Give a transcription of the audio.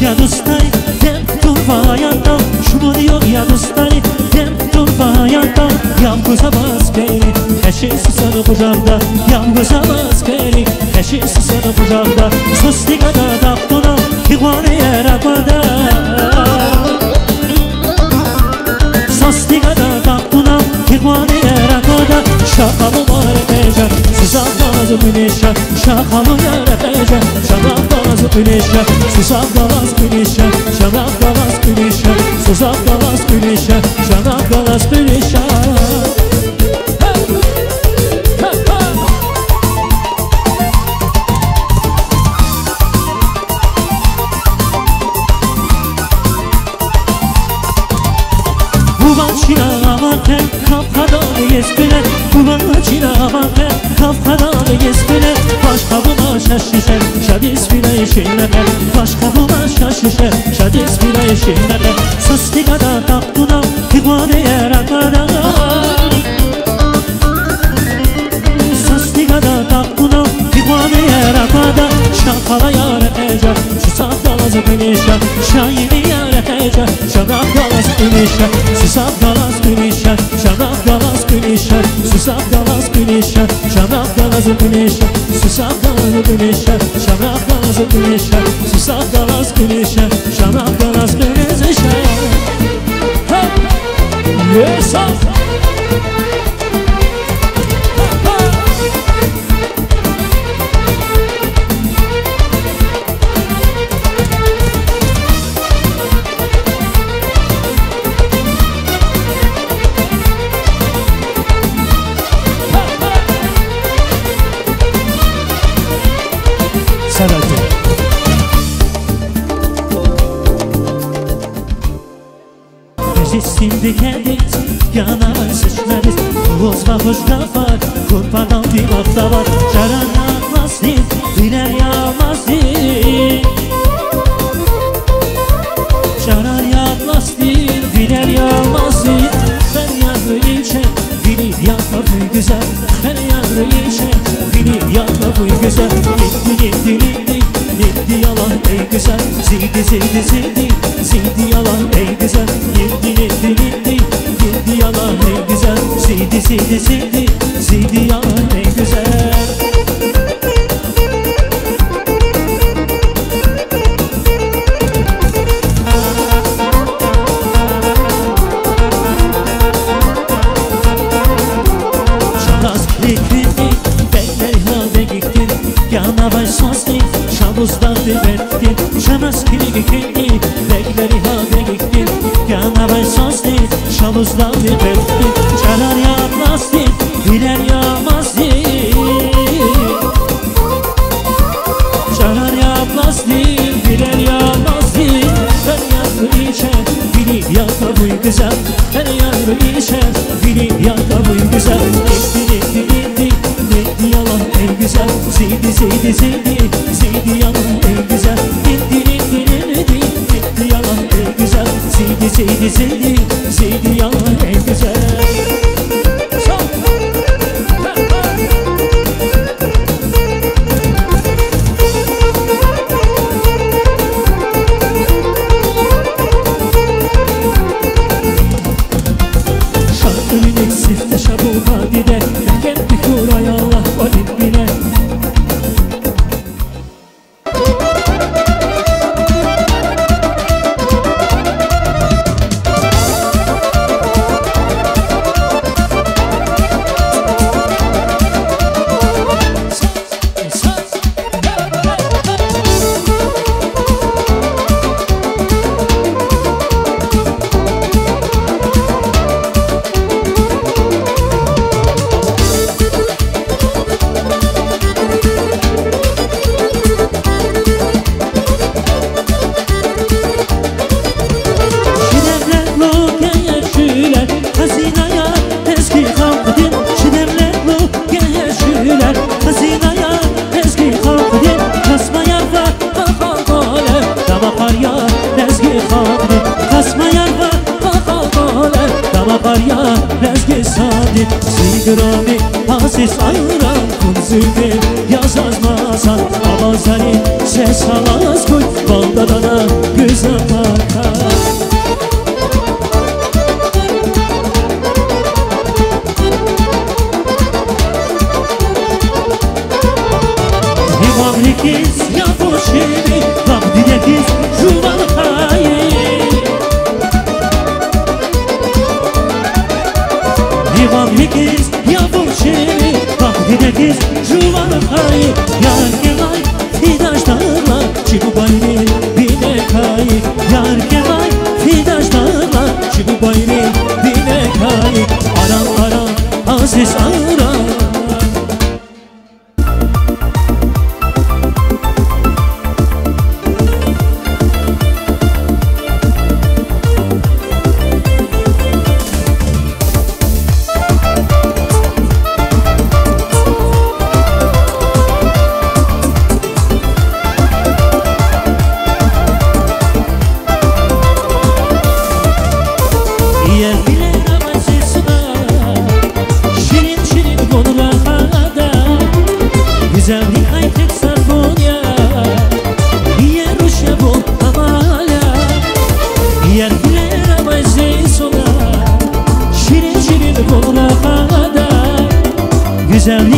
ya dostay dem turbayanda şumu diyor ya dostay dem turbayanda yalnıza vazgeçti eşisi sana kucağımda yalnıza vazgeçti eşisi sana kucağımda susti kadar taktına kivane yarakada susti kadar taktına kivane yarakada şakamı var edecek susam bazı güneşe şakamı yaratacak şamak bazı güneşe susam bazı güneşe şamak bazı güneşe susam bazı güneşe şamak bazı güneşe Kafkadan yesbile Kumaçina bakar Kafkadan yesbile Başka buna şaşışır Şadis bile işinlere Başka buna şaşışır Şadis bile işinlere Sastigada taktuna Tigvane yarakada Sastigada taktuna Tigvane yarakada Şakala yaratacak Şu sapdalazı güneşe Şahini yaratacak Şanak dalaz güneşe Şu sapdalaz güneşe Şanak dalaz güneşe Şu sapdalaz güneşe Şanak dalaz güneşe Şu sapdalaz güneşe Şanak dalaz güneşe Şu sapdalaz güneşe Şanak dalaz güneşe Yes Şimdi kendiniz yana sıçlarız Bozma hoş kafar Kurpadan bir hafta var Caran yağmaz değil Biler yağmaz değil Caran yağmaz değil Biler yağmaz değil Ben yandı ilçe Bilip yapma bu güzel Ben yandı ilçe Bilip yapma bu güzel Yetti yalan ey güzel Zildi yalan ey güzel Yetti yalan ey güzel Zildi yalan ey güzel Şamuzdan dibettin Şamaz kirgikini Bekleri hade gittin Yana bay sostin Şamuzdan dibettin Canar yağmaztin Biler yağmaztin Canar yağmaztin Biler yağmaztin Ben yandı içe Bilip yapma bu güzel Ben yandı içe Bilip yapma bu güzel Yetti yalan ey güzel Zildi yalan ey güzel Yetti yalan ey güzel Zildi yalan ey güzel Şarkının eksifte şabu vadide Kendi kuraya Allah valit bile Zilgrami Aziz ayıran kunzüne Yaz azmasan Avazani Ses alaz koy Balda dana güzel